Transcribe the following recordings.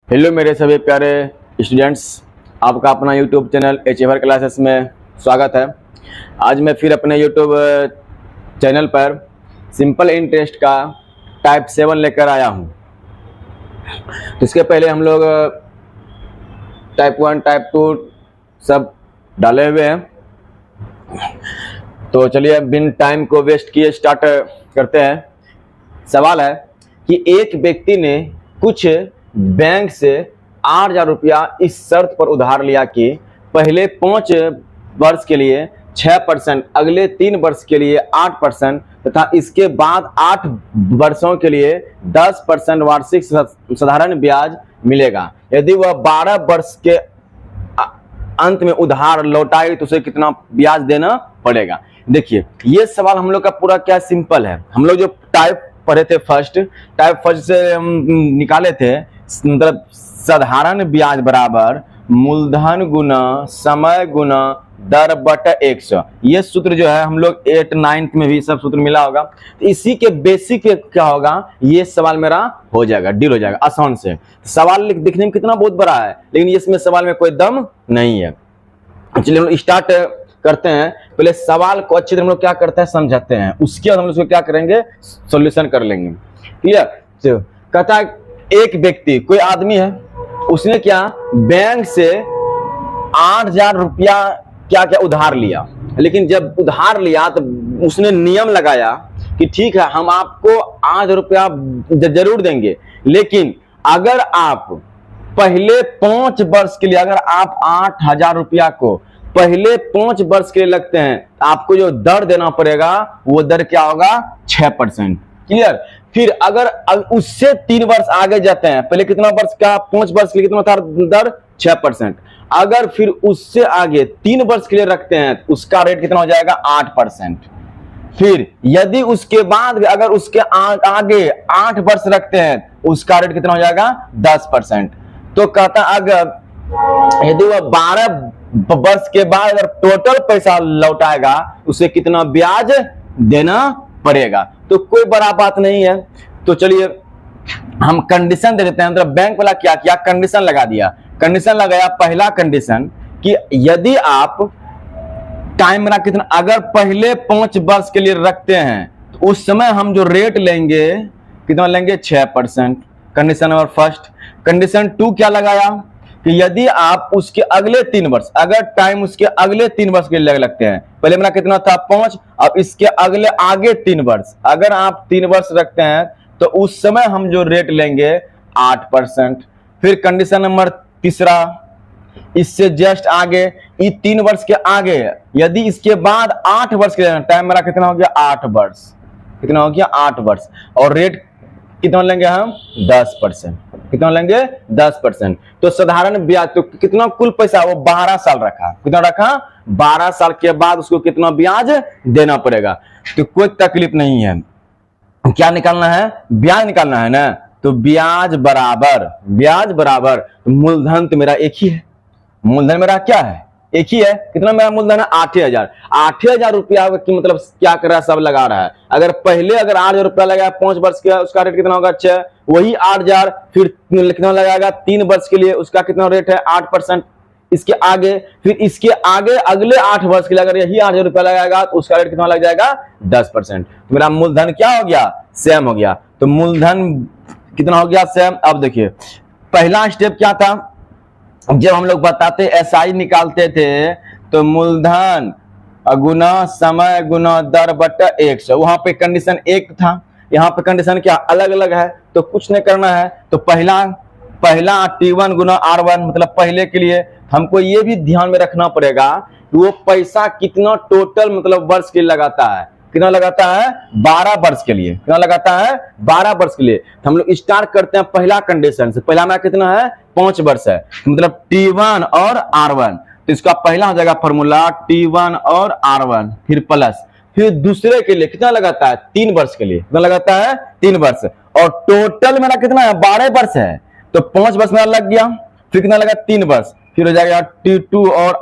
Hello मेरे सभी प्यारे स्टूडेंट्स, आपका अपना यूट्यूब चैनल एचएवर क्लासेस में स्वागत है। आज मैं फिर अपने यूट्यूब चैनल पर सिंपल इंटरेस्ट का टाइप 7 लेकर आया हूं। तो इसके पहले हम लोग टाइप 1 टाइप 2 सब डाले हुए हैं। तो चलिए बिन टाइम को वेस्ट किए स्टार्ट करते हैं। सवाल है कि एक व्यक्ति ने कुछ बैंक से 8,000 रुपया इस शर्त पर उधार लिया कि पहले 5 वर्ष के लिए 6%, अगले 3 वर्ष के लिए 8% तथा इसके बाद 8 वर्षों के लिए 10% वार्षिक साधारण ब्याज मिलेगा। यदि वह 12 वर्ष के अंत में उधार लौटाए तो उसे कितना ब्याज देना पड़ेगा। देखिए ये सवाल हम लोग का पूरा क्या सिंपल है। हम लोग जो टाइप पढ़े थे टाइप फर्स्ट से हम निकाले थे, मतलब साधारण ब्याज बराबर मूलधन गुना समय गुना दर बटा 100। ये सूत्र जो है हम लोग 8 9 में भी सब सूत्र मिला होगा। तो इसी के बेसिक क्या होगा, ये सवाल मेरा हो जाएगा, डील हो जाएगा आसान से। सवाल दिखने में कितना बहुत बड़ा है, लेकिन इसमें सवाल में कोई दम नहीं है। चलिए हम लोग स्टार्ट करते हैं। पहले सवाल को अच्छे से हम लोग क्या करते हैं समझाते हैं, उसके बाद हम लोग उसको क्या करेंगे सॉल्यूशन कर लेंगे। क्लियर। तो कहता है एक व्यक्ति, कोई आदमी है, उसने क्या बैंक से 8,000 रुपया क्या क्या उधार लिया। लेकिन जब उधार लिया तो उसने नियम लगाया कि ठीक है हम आपको 8,000 रुपया जरूर देंगे, लेकिन अगर आप पहले 5 वर्ष के लिए अगर आप 8,000 रुपया को पहले 5 वर्ष के लिए लगते हैं, आपको जो दर देना पड़ेगा वो दर क्या होगा 6%। क्लियर। फिर अगर उससे 3 वर्ष आगे जाते हैं, पहले कितना वर्ष का 5 वर्ष के लिए कितना था दर 6%। अगर फिर उससे आगे 3 वर्ष के लिए रखते हैं उसका रेट कितना हो जाएगा 8%। फिर यदि उसके बाद अगर उसके आगे 8 वर्ष रखते हैं उसका रेट कितना हो जाएगा 10%। तो कहता अगर यदि वह 12 वर्ष के बाद अगर टोटल पैसा लौटाएगा उसे कितना ब्याज देना पड़ेगा। तो कोई बड़ा बात नहीं है। तो चलिए हम कंडीशन दे देते हैं। मतलब बैंक वाला क्या किया, कंडीशन लगा दिया। कंडीशन लगाया, पहला कंडीशन कि यदि आप टाइम मेरा कितना अगर पहले 5 वर्ष के लिए रखते हैं तो उस समय हम जो रेट लेंगे कितना लेंगे 6%। Condition number first. कंडीशन 2 क्या लगाया कि यदि आप उसके अगले 3 वर्ष अगर टाइम उसके अगले 3 वर्ष के लिए लगते हैं, पहले मेरा कितना था 5, अब इसके अगले आगे 3 वर्ष अगर आप 3 वर्ष रखते हैं तो उस समय हम जो रेट लेंगे 8%। फिर कंडीशन नंबर तीसरा, इससे जस्ट आगे ये 3 वर्ष के आगे यदि इसके बाद 8 वर्ष के लिए टाइम मेरा कितना हो गया 8 वर्ष, कितना हो गया 8 वर्ष, और रेट कितना लेंगे हम 10%। कितना लेंगे 10%। तो साधारण ब्याज तो कितना कुल पैसा वो 12 साल रखा, कितना रखा 12 साल के बाद उसको कितना ब्याज देना पड़ेगा। तो कोई तकलीफ नहीं है। क्या निकालना है, ब्याज निकालना है ना। तो ब्याज बराबर मूलधन तो मेरा एक ही है, मूलधन मेरा क्या है एक ही है। कितना मेरा मूलधन है 8,000। 8,000 रुपया की मतलब क्या कर रहा है सब लगा रहा है। अगर पहले अगर 8,000 रुपया लगाया 5 वर्ष का उसका रेट कितना होगा 6, वही 8,000 फिर कितना लगाएगा 3 वर्ष के लिए उसका कितना रेट है 8%। इसके आगे फिर इसके आगे अगले 8 वर्ष के लिए अगर यही 8,000 रुपया लगाएगा तो उसका रेट कितना लग जाएगा 10%। तो मेरा मूलधन क्या हो गया सेम हो गया। तो मूलधन कितना हो गया सेम। अब देखिए पहला स्टेप क्या था, जब हम लोग बताते एसआई निकालते थे तो मूलधन गुना समय गुना दर बटा 100, वहां पे कंडीशन 1 था, यहाँ पे कंडीशन क्या अलग अलग है। तो कुछ नहीं करना है। तो पहला T1 गुना R1 मतलब पहले के लिए हमको ये भी ध्यान में रखना पड़ेगा कि वो पैसा कितना टोटल मतलब वर्ष के लिए लगाता है, कितना लगाता है 12 वर्ष के लिए, कितना लगाता है 12 वर्ष के लिए। तो हम लोग स्टार्ट करते हैं पहला कंडीशन से। पहला मेरा कितना है 5 वर्ष है, मतलब T1 और R1। तो इसका पहला हो जाएगा फॉर्मूला T1 और R1 फिर प्लस, फिर दूसरे के लिए कितना लगाता है 3 वर्ष के लिए, कितना लगाता है 3 वर्ष, और टोटल मेरा कितना है 12 वर्ष है। तो 5 वर्ष मेरा लग गया, फिर कितना लगा 3 वर्ष, फिर हो जाएगा T2 और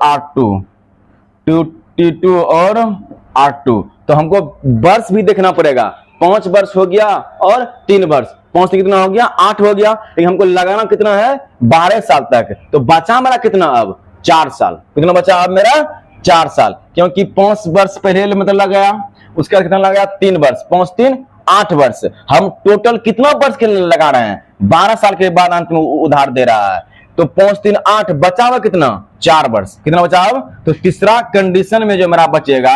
R2। तो हमको वर्ष भी देखना पड़ेगा। 5 वर्ष हो गया और 3 वर्ष, 5 से कितना हो गया 8 हो गया, लेकिन हमको लगाना कितना है 12 साल तक। तो बचा मेरा कितना अब 4 साल। कितना बचा अब मेरा 4 साल, क्योंकि 5 वर्ष पहले मतलब लगाया, उसके बाद कितना लगाया 3 वर्ष, 5 3 8 वर्ष। हम टोटल कितना वर्ष के लिए लगा रहे हैं 12 साल के बाद अंत में उधार दे रहा है। तो 5 3 8 बचा हुआ कितना 4 वर्ष। कितना बचा अब, तो तीसरा कंडीशन में जो मेरा बचेगा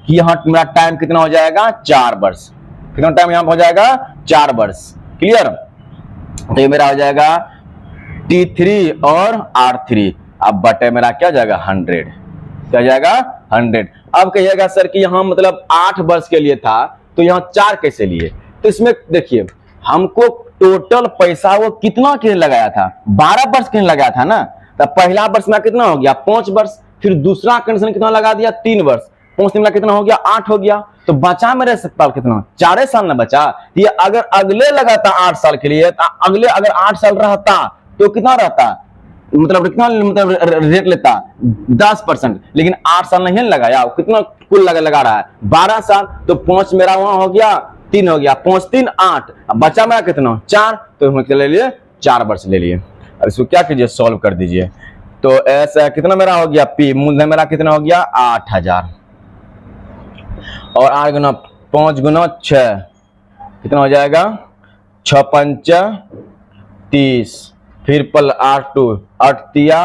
कि यहाँ मेरा टाइम कितना हो जाएगा 4 वर्ष। कितना टाइम यहाँ हो जाएगा 4 वर्ष। क्लियर। तो ये मेरा हो जाएगा T3 और R3। अब बटे मेरा क्या जाएगा 100, क्या जाएगा 100। अब कहिएगा सर कि यहाँ मतलब 8 वर्ष के लिए था तो यहाँ 4 कैसे लिए। तो इसमें देखिए हमको टोटल पैसा वो कितना के लगाया था 12 वर्ष के लगाया था ना। तो पहला वर्ष में कितना हो गया 5 वर्ष, फिर दूसरा कंडीशन कितना लगा दिया 3 वर्ष, 5 में कितना हो गया 8 हो गया। तो बचा मेरे साल कितना 4 साल ना बचा। ये अगर अगले लगाता 8 साल के लिए, तो अगले अगर 8 साल रहता तो कितना रहता, मतलब कितना मतलब रेट लेता 10%, लेकिन 8 साल नहीं लगाया। कितना कुल लगा रहा है 12 साल। तो 5 मेरा वहां हो गया 3 हो गया, 5 3 8, अब बचा मेरा कितना 4। तो हम ले लिए 4 वर्ष ले लिए। अब इसको क्या कीजिए सॉल्व कर दीजिए। तो ऐसा कितना मेरा हो गया P मूलधन मेरा कितना हो गया 8000, और 8 गुना 5 गुना 6 कितना हो जाएगा 6 5 30, फिर प्लस 8 2 8 तिया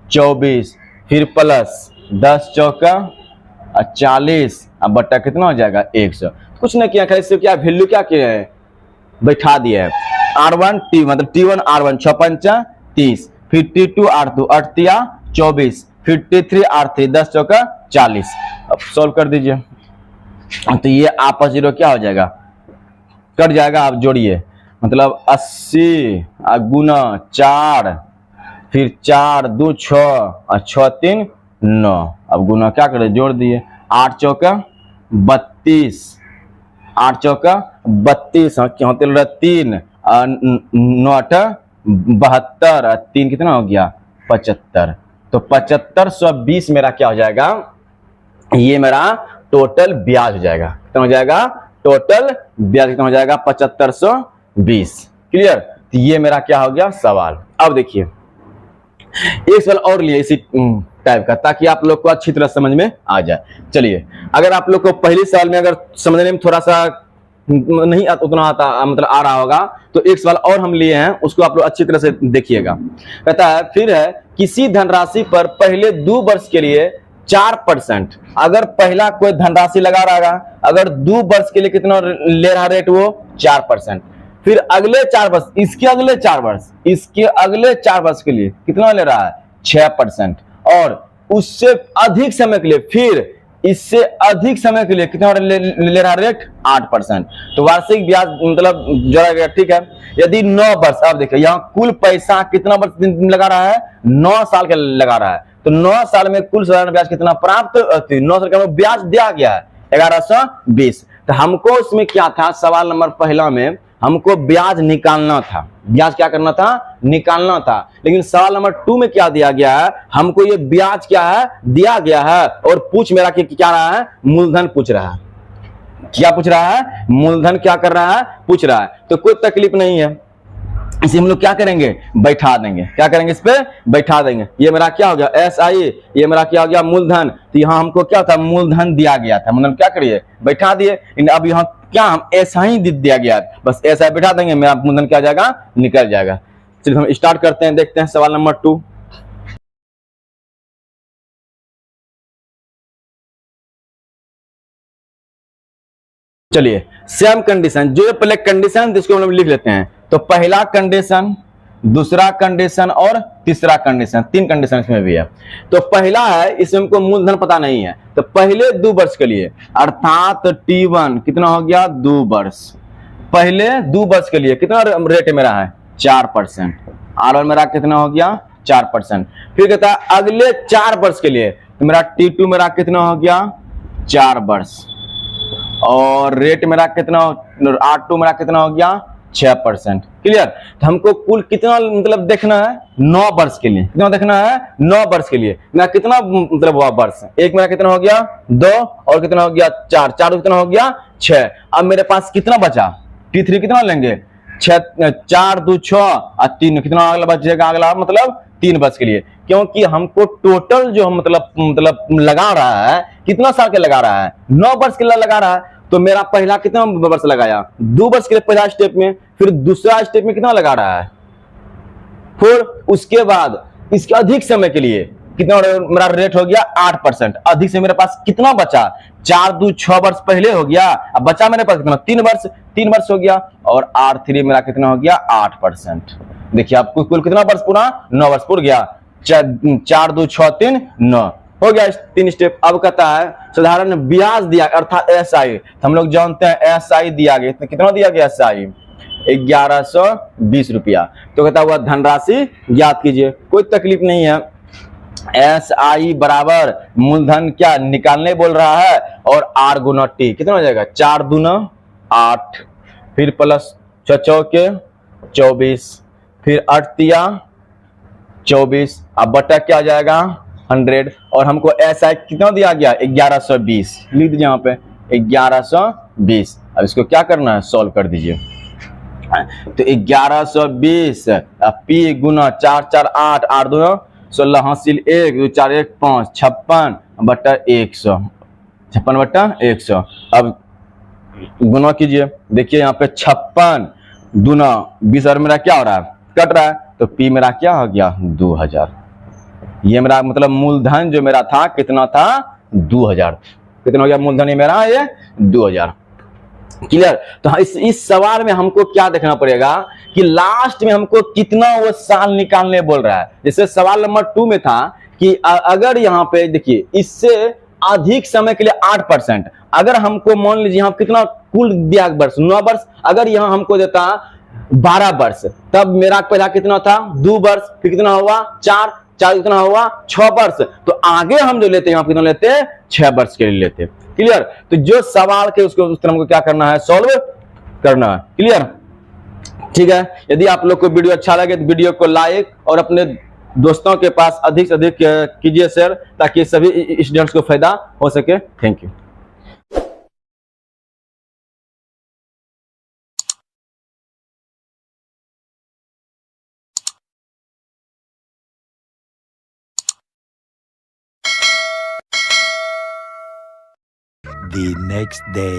24, फिर प्लस 10 चौका 40, अब बट्टा कितना हो जाएगा 100। कुछ नहीं किया, खाली क्या वैल्यू क्या किया है बैठा दिया है। R1 T मतलब T1 R1 6 5 30, फिर T2 R2 8 तिया 24, फिर T3 R3 10 चौका 40। अब सॉल्व कर दीजिए। तो ये आपस जीरो क्या हो जाएगा कट जाएगा। आप जोड़िए मतलब 80 गुना 4, फिर 4 2 6 और 6 3 9। अब गुना क्या करे जोड़ दिए 8 चौका 32, 8 चौका 32 क्यों 3 9 8 72, 3 कितना हो गया 75। तो 7520 मेरा क्या हो जाएगा, ये मेरा टोटल ब्याज हो जाएगा। कितना हो जाएगा टोटल ब्याज कितना हो जाएगा 7520। क्लियर। तो ये मेरा क्या हो गया सवाल। अब देखिए एक सवाल और लिए इसी टाइप का, ताकि आप लोग को अच्छी तरह समझ में आ जाए। चलिए अगर आप लोग को पहले सवाल में अगर समझने में थोड़ा सा नहीं उतना आता मतलब आ रहा होगा, तो एक सवाल और हम लिए हैं, उसको आप लोग अच्छी तरह से देखिएगा। कहता है फिर है किसी धनराशि पर पहले 2 वर्ष के लिए 4%, अगर पहला कोई धनराशि लगा रहा है, अगर 2 वर्ष के लिए कितना ले रहा रेट वो 4%, फिर अगले 4 वर्ष, इसके अगले 4 वर्ष, इसके अगले 4 वर्ष के लिए कितना ले रहा है 6%, और उससे अधिक समय के लिए फिर इससे अधिक समय के लिए कितना ले रहा रेट 8%। तो वार्षिक ब्याज मतलब जोड़ा गया। ठीक है। यदि 9 वर्ष, अब देखिए यहाँ कुल पैसा कितना वर्ष लगा रहा है 9 साल के लगा रहा है। तो 9 साल में कुल सालाना ब्याज कितना प्राप्त 9 साल का ब्याज दिया गया है 1120। तो हमको इसमें क्या था सवाल नंबर पहला में हमको ब्याज निकालना था, ब्याज क्या करना था निकालना था। लेकिन सवाल नंबर 2 में क्या दिया गया है, हमको ये ब्याज क्या है दिया गया है, और पूछ मेरा क्या रहा है मूलधन पूछ रहा है। क्या पूछ रहा है मूलधन क्या कर रहा है पूछ रहा है। तो कोई तकलीफ नहीं है, इसे हम लोग क्या करेंगे बैठा देंगे। क्या करेंगे इस पे बैठा देंगे। ये मेरा क्या हो गया SI, ये मेरा क्या हो गया मूलधन। तो यहाँ हमको क्या था मूलधन दिया गया था, मतलब क्या करिए बैठा दिए। अब यहाँ क्या हम ऐसा ही दिया गया, बस ऐसा बैठा देंगे, मेरा मूलधन क्या जाएगा निकल जाएगा। चलिए हम स्टार्ट करते हैं, देखते हैं सवाल नंबर 2। चलिए सेम कंडीशन, जो पहले कंडीशन जिसको हम लोग लिख लेते हैं। तो पहला कंडीशन, दूसरा कंडीशन और तीसरा कंडीशन, 3 कंडीशन इसमें भी है। तो पहला है इसमें हमको मूलधन पता नहीं है, तो पहले 2 वर्ष के लिए अर्थात T1 कितना हो गया 2 वर्ष, पहले 2 वर्ष के लिए कितना रेट मेरा है 4%, R1 मेरा कितना हो गया 4%। फिर कहता है अगले 4 वर्ष के लिए, तो मेरा T2 मेरा कितना हो गया 4 वर्ष, और रेट मेरा कितना R2 मेरा कितना हो गया 6%। क्लियर। तो हमको कुल कितना मतलब देखना है 9 वर्ष के लिए, कितना देखना है 9 वर्ष के लिए। मेरा कितना मतलब हुआ वर्ष, एक मेरा कितना हो गया 2, और कितना हो गया 4, 4 कितना हो गया 6। अब मेरे पास कितना बचा T3 कितना लेंगे 4 2 6 और 3 कितना अगला बचेगा, अगला मतलब 3 वर्ष के लिए, क्योंकि हमको टोटल जो मतलब लगा रहा है कितना साल के लगा रहा है, 9 वर्ष के लिए लगा रहा है। तो मेरा पहला कितना वर्ष लगाया, 2 वर्ष के लिए पहला स्टेप में, फिर दूसरा स्टेप में कितना लगा रहा है, फिर उसके बाद इसके अधिक समय के लिए कितना मेरा रेट हो गया 8%। अधिक से मेरे पास कितना बचा, 4 2 6 वर्ष पहले हो गया, अब बचा मेरे पास कितना 3 वर्ष हो गया, और R3 मेरा कितना हो गया 8%। देखिए आपको कुल कितना वर्ष पूरा, 9 वर्ष पूरा गया, 4 2 6 3 9 हो गया 3 स्टेप। अब कहता है साधारण ब्याज दिया अर्थात SI, हम लोग जानते हैं SI दिया गया, कितना दिया गया SI 1120 रुपया। तो कहता हुआ धनराशि ज्ञात कीजिए, कोई तकलीफ नहीं है। SI बराबर मूलधन क्या निकालने बोल रहा है, और R गुना T कितना हो जाएगा, 4 दूना 8, फिर प्लस 6 चौके 24, फिर 8 तिया 24, अब बटा क्या आ जाएगा 100, और हमको SI कितना दिया गया 1120, लिख दीजिए यहाँ पे 1120। अब इसको क्या करना है, सॉल्व कर दीजिए। तो 1120 P गुना 4 4 8 8 2 16 हासिल 1 2 4 1 5 56 बटा 100, 56 बटा 100। अब गुना कीजिए, देखिए यहाँ पे 56 दूना 20 और मेरा क्या हो रहा है, कट रहा है, तो P मेरा क्या हो गया 2000। ये मेरा मतलब मूलधन जो मेरा था कितना था 2000, कितना हो गया मूलधन ये मेरा, ये 2000। क्लियर। तो इस सवाल में हमको क्या देखना पड़ेगा कि लास्ट में हमको कितना वो साल निकालने बोल रहा है। जैसे सवाल नंबर 2 में था कि अगर यहाँ पे देखिए इससे अधिक समय के लिए 8%, अगर हमको मान लीजिए यहाँ कितना कुल दिया वर्ष 9 वर्ष, अगर यहाँ हमको देता 12 वर्ष, तब मेरा पहला कितना था 2 वर्ष, फिर कितना हुआ 4 कितना हुआ 6 वर्ष, तो आगे हम जो लेते हैं यहाँ कितना लेते हैं 6 वर्ष के लिए लेते हैं। क्लियर। तो जो सवाल के उसको उस तरह हमको क्या करना है, सॉल्व करना है। क्लियर, ठीक है। यदि आप लोग को वीडियो अच्छा लगे तो वीडियो को लाइक और अपने दोस्तों के पास अधिक से अधिक कीजिए शेयर, ताकि सभी स्टूडेंट्स को फायदा हो सके। Thank you. The next day.